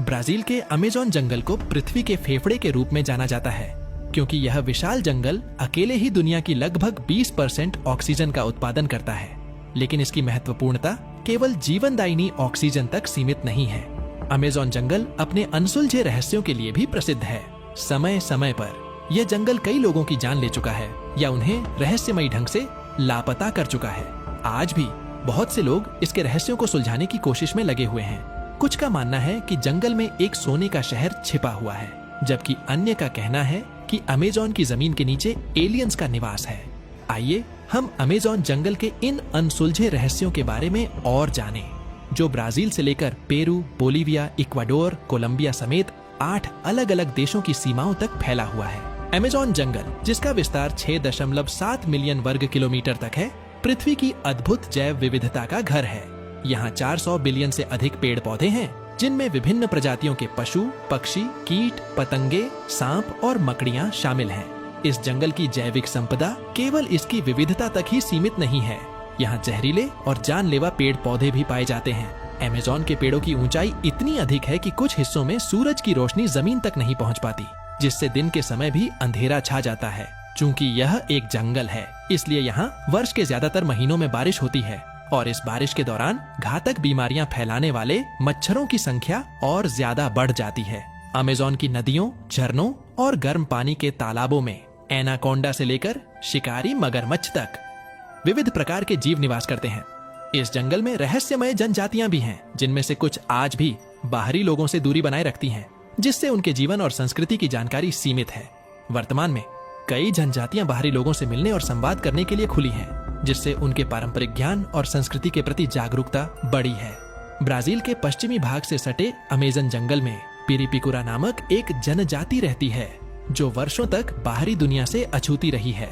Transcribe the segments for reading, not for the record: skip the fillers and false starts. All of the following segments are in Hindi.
ब्राजील के अमेज़न जंगल को पृथ्वी के फेफड़े के रूप में जाना जाता है, क्योंकि यह विशाल जंगल अकेले ही दुनिया की लगभग 20% ऑक्सीजन का उत्पादन करता है। लेकिन इसकी महत्वपूर्णता केवल जीवनदायिनी ऑक्सीजन तक सीमित नहीं है। अमेज़न जंगल अपने अनसुलझे रहस्यों के लिए भी प्रसिद्ध है। समय समय पर यह जंगल कई लोगों की जान ले चुका है या उन्हें रहस्यमयी ढंग से लापता कर चुका है। आज भी बहुत से लोग इसके रहस्यों को सुलझाने की कोशिश में लगे हुए हैं। कुछ का मानना है कि जंगल में एक सोने का शहर छिपा हुआ है, जबकि अन्य का कहना है कि अमेज़न की जमीन के नीचे एलियंस का निवास है। आइए हम अमेज़न जंगल के इन अनसुलझे रहस्यों के बारे में और जानें, जो ब्राजील से लेकर पेरू, बोलीविया, इक्वाडोर, कोलंबिया समेत 8 अलग अलग देशों की सीमाओं तक फैला हुआ है। अमेज़न जंगल, जिसका विस्तार 6.7 मिलियन वर्ग किलोमीटर तक है, पृथ्वी की अद्भुत जैव विविधता का घर है। यहाँ 400 बिलियन से अधिक पेड़ पौधे हैं, जिनमें विभिन्न प्रजातियों के पशु, पक्षी, कीट, पतंगे, सांप और मकड़ियाँ शामिल हैं। इस जंगल की जैविक संपदा केवल इसकी विविधता तक ही सीमित नहीं है। यहाँ जहरीले और जानलेवा पेड़ पौधे भी पाए जाते हैं। अमेज़न के पेड़ों की ऊंचाई इतनी अधिक है कि कुछ हिस्सों में सूरज की रोशनी जमीन तक नहीं पहुँच पाती, जिससे दिन के समय भी अंधेरा छा जाता है। चूँकि यह एक जंगल है, इसलिए यहाँ वर्ष के ज्यादातर महीनों में बारिश होती है और इस बारिश के दौरान घातक बीमारियां फैलाने वाले मच्छरों की संख्या और ज्यादा बढ़ जाती है। अमेज़न की नदियों, झरनों और गर्म पानी के तालाबों में एनाकोंडा से लेकर शिकारी मगरमच्छ तक विविध प्रकार के जीव निवास करते हैं। इस जंगल में रहस्यमय जनजातियां भी हैं, जिनमें से कुछ आज भी बाहरी लोगों से दूरी बनाए रखती हैं, जिससे उनके जीवन और संस्कृति की जानकारी सीमित है। वर्तमान में कई जनजातियां बाहरी लोगों से मिलने और संवाद करने के लिए खुली हैं, जिससे उनके पारंपरिक ज्ञान और संस्कृति के प्रति जागरूकता बढ़ी है। ब्राजील के पश्चिमी भाग से सटे अमेज़न जंगल में पिरिपिकुरा नामक एक जनजाति रहती है, जो वर्षों तक बाहरी दुनिया से अछूती रही है।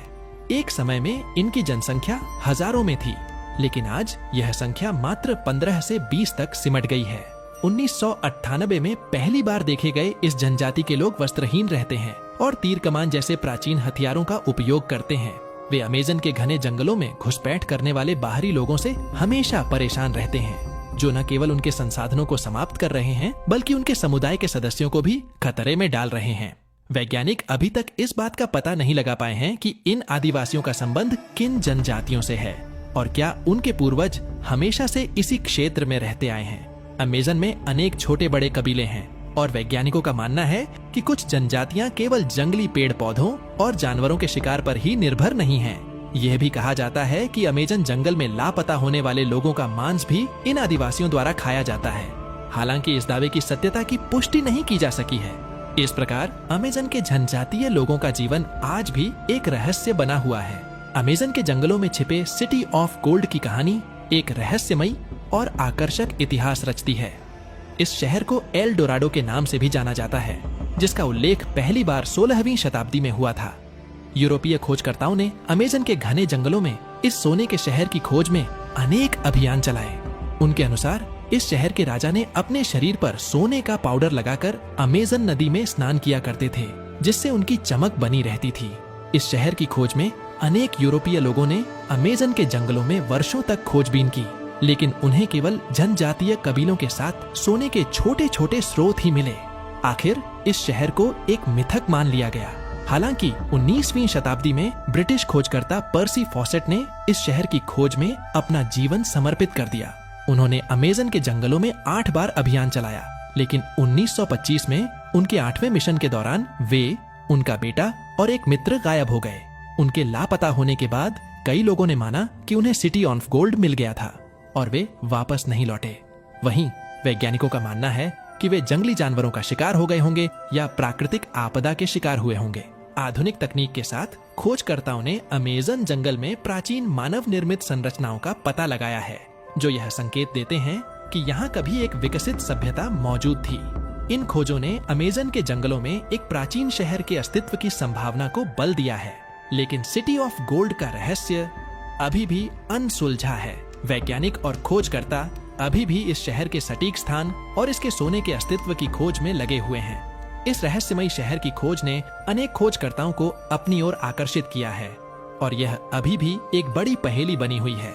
एक समय में इनकी जनसंख्या हजारों में थी, लेकिन आज यह संख्या मात्र 15 से 20 तक सिमट गई है। 1998 में पहली बार देखे गए इस जनजाति के लोग वस्त्रहीन रहते हैं और तीर कमान जैसे प्राचीन हथियारों का उपयोग करते हैं। वे अमेज़न के घने जंगलों में घुसपैठ करने वाले बाहरी लोगों से हमेशा परेशान रहते हैं, जो न केवल उनके संसाधनों को समाप्त कर रहे हैं, बल्कि उनके समुदाय के सदस्यों को भी खतरे में डाल रहे हैं। वैज्ञानिक अभी तक इस बात का पता नहीं लगा पाए हैं कि इन आदिवासियों का संबंध किन जनजातियों से है और क्या उनके पूर्वज हमेशा से इसी क्षेत्र में रहते आए हैं। अमेज़न में अनेक छोटे बड़े कबीले हैं और वैज्ञानिकों का मानना है कि कुछ जनजातियां केवल जंगली पेड़ पौधों और जानवरों के शिकार पर ही निर्भर नहीं हैं। यह भी कहा जाता है कि अमेज़न जंगल में लापता होने वाले लोगों का मांस भी इन आदिवासियों द्वारा खाया जाता है। हालांकि इस दावे की सत्यता की पुष्टि नहीं की जा सकी है। इस प्रकार अमेज़न के जनजातीय लोगों का जीवन आज भी एक रहस्य बना हुआ है। अमेज़न के जंगलों में छिपे सिटी ऑफ गोल्ड की कहानी एक रहस्यमयी और आकर्षक इतिहास रचती है। इस शहर को एल डोराडो के नाम से भी जाना जाता है, जिसका उल्लेख पहली बार 16वीं शताब्दी में हुआ था। यूरोपीय खोजकर्ताओं ने अमेज़न के घने जंगलों में इस सोने के शहर की खोज में अनेक अभियान चलाए। उनके अनुसार इस शहर के राजा ने अपने शरीर पर सोने का पाउडर लगाकर अमेज़न नदी में स्नान किया करते थे, जिससे उनकी चमक बनी रहती थी। इस शहर की खोज में अनेक यूरोपीय लोगों ने अमेज़न के जंगलों में वर्षों तक खोजबीन की, लेकिन उन्हें केवल जनजातीय कबीलों के साथ सोने के छोटे छोटे स्रोत ही मिले। आखिर इस शहर को एक मिथक मान लिया गया। हालांकि 19वीं शताब्दी में ब्रिटिश खोजकर्ता पर्सी फॉसेट ने इस शहर की खोज में अपना जीवन समर्पित कर दिया। उन्होंने अमेज़न के जंगलों में 8 बार अभियान चलाया, लेकिन 1925 में उनके 8वें मिशन के दौरान वे, उनका बेटा और एक मित्र गायब हो गए। उनके लापता होने के बाद कई लोगों ने माना कि उन्हें सिटी ऑफ गोल्ड मिल गया था और वे वापस नहीं लौटे। वहीं वैज्ञानिकों का मानना है कि वे जंगली जानवरों का शिकार हो गए होंगे या प्राकृतिक आपदा के शिकार हुए होंगे। आधुनिक तकनीक के साथ खोजकर्ताओं ने अमेज़न जंगल में प्राचीन मानव निर्मित संरचनाओं का पता लगाया है, जो यह संकेत देते हैं कि यहाँ कभी एक विकसित सभ्यता मौजूद थी। इन खोजों ने अमेज़न के जंगलों में एक प्राचीन शहर के अस्तित्व की संभावना को बल दिया है, लेकिन सिटी ऑफ गोल्ड का रहस्य अभी भी अनसुलझा है। वैज्ञानिक और खोजकर्ता अभी भी इस शहर के सटीक स्थान और इसके सोने के अस्तित्व की खोज में लगे हुए हैं। इस रहस्यमयी शहर की खोज ने अनेक खोजकर्ताओं को अपनी ओर आकर्षित किया है और यह अभी भी एक बड़ी पहेली बनी हुई है।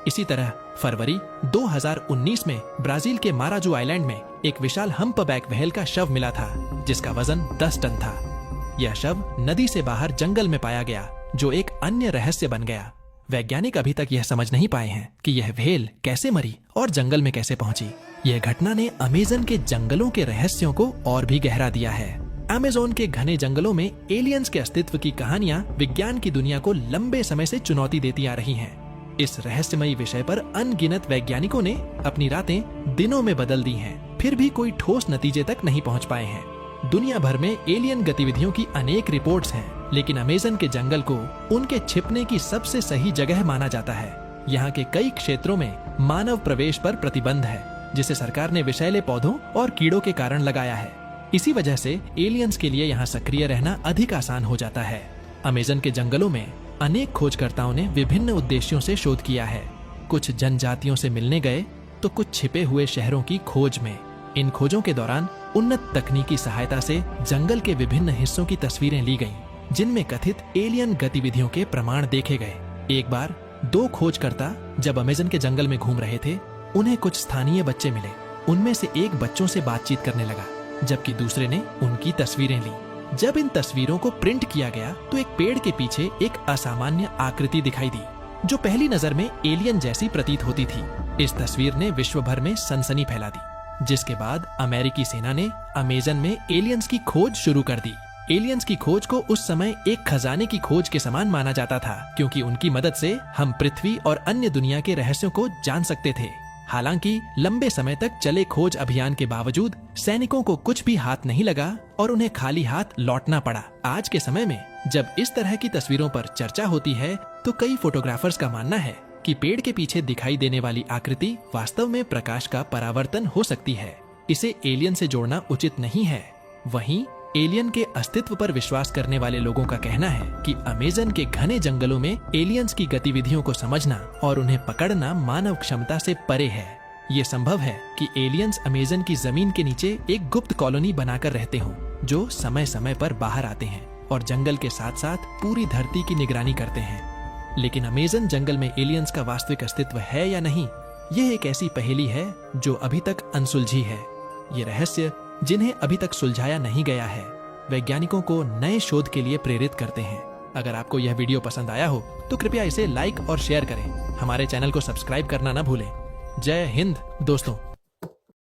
इसी तरह फरवरी 2019 में ब्राजील के माराजू आइलैंड में एक विशाल हम्पबैक व्हेल का शव मिला था, जिसका वजन 10 टन था। यह शव नदी से बाहर जंगल में पाया गया, जो एक अन्य रहस्य बन गया। वैज्ञानिक अभी तक यह समझ नहीं पाए हैं कि यह व्हेल कैसे मरी और जंगल में कैसे पहुंची। यह घटना ने अमेज़न के जंगलों के रहस्यों को और भी गहरा दिया है। अमेज़न के घने जंगलों में एलियंस के अस्तित्व की कहानियां विज्ञान की दुनिया को लंबे समय से चुनौती देती आ रही हैं। इस रहस्यमयी विषय पर अनगिनत वैज्ञानिकों ने अपनी रातें दिनों में बदल दी हैं, फिर भी कोई ठोस नतीजे तक नहीं पहुंच पाए हैं। दुनिया भर में एलियन गतिविधियों की अनेक रिपोर्ट्स हैं, लेकिन अमेज़न के जंगल को उनके छिपने की सबसे सही जगह माना जाता है। यहाँ के कई क्षेत्रों में मानव प्रवेश पर प्रतिबंध है, जिसे सरकार ने विषैले पौधों और कीड़ों के कारण लगाया है। इसी वजह से एलियंस के लिए यहाँ सक्रिय रहना अधिक आसान हो जाता है। अमेज़न के जंगलों में अनेक खोजकर्ताओं ने विभिन्न उद्देश्यों से शोध किया है। कुछ जनजातियों से मिलने गए तो कुछ छिपे हुए शहरों की खोज में। इन खोजों के दौरान उन्नत तकनीकी सहायता से जंगल के विभिन्न हिस्सों की तस्वीरें ली गईं, जिनमें कथित एलियन गतिविधियों के प्रमाण देखे गए। एक बार 2 खोजकर्ता जब अमेज़न के जंगल में घूम रहे थे, उन्हें कुछ स्थानीय बच्चे मिले। उनमें से एक बच्चों से बातचीत करने लगा, जबकि दूसरे ने उनकी तस्वीरें ली। जब इन तस्वीरों को प्रिंट किया गया तो एक पेड़ के पीछे एक असामान्य आकृति दिखाई दी, जो पहली नजर में एलियन जैसी प्रतीत होती थी। इस तस्वीर ने विश्व भर में सनसनी फैला दी, जिसके बाद अमेरिकी सेना ने अमेज़न में एलियंस की खोज शुरू कर दी। एलियंस की खोज को उस समय एक खजाने की खोज के समान माना जाता था, क्योंकि उनकी मदद से हम पृथ्वी और अन्य दुनिया के रहस्यों को जान सकते थे। हालांकि लंबे समय तक चले खोज अभियान के बावजूद सैनिकों को कुछ भी हाथ नहीं लगा और उन्हें खाली हाथ लौटना पड़ा। आज के समय में जब इस तरह की तस्वीरों पर चर्चा होती है, तो कई फोटोग्राफर्स का मानना है कि पेड़ के पीछे दिखाई देने वाली आकृति वास्तव में प्रकाश का परावर्तन हो सकती है। इसे एलियन से जोड़ना उचित नहीं है। वहीं एलियन के अस्तित्व पर विश्वास करने वाले लोगों का कहना है कि अमेज़न के घने जंगलों में एलियंस की गतिविधियों को समझना और उन्हें पकड़ना मानव क्षमता से परे है। ये संभव है कि एलियंस अमेज़न की जमीन के नीचे एक गुप्त कॉलोनी बनाकर रहते हों, जो समय समय पर बाहर आते हैं और जंगल के साथ साथ पूरी धरती की निगरानी करते हैं। लेकिन अमेज़न जंगल में एलियंस का वास्तविक अस्तित्व है या नहीं, यह एक ऐसी पहेली है जो अभी तक अनसुलझी है। ये रहस्य जिन्हें अभी तक सुलझाया नहीं गया है, वैज्ञानिकों को नए शोध के लिए प्रेरित करते हैं। अगर आपको यह वीडियो पसंद आया हो तो कृपया इसे लाइक और शेयर करें। हमारे चैनल को सब्सक्राइब करना न भूलें। जय हिंद दोस्तों।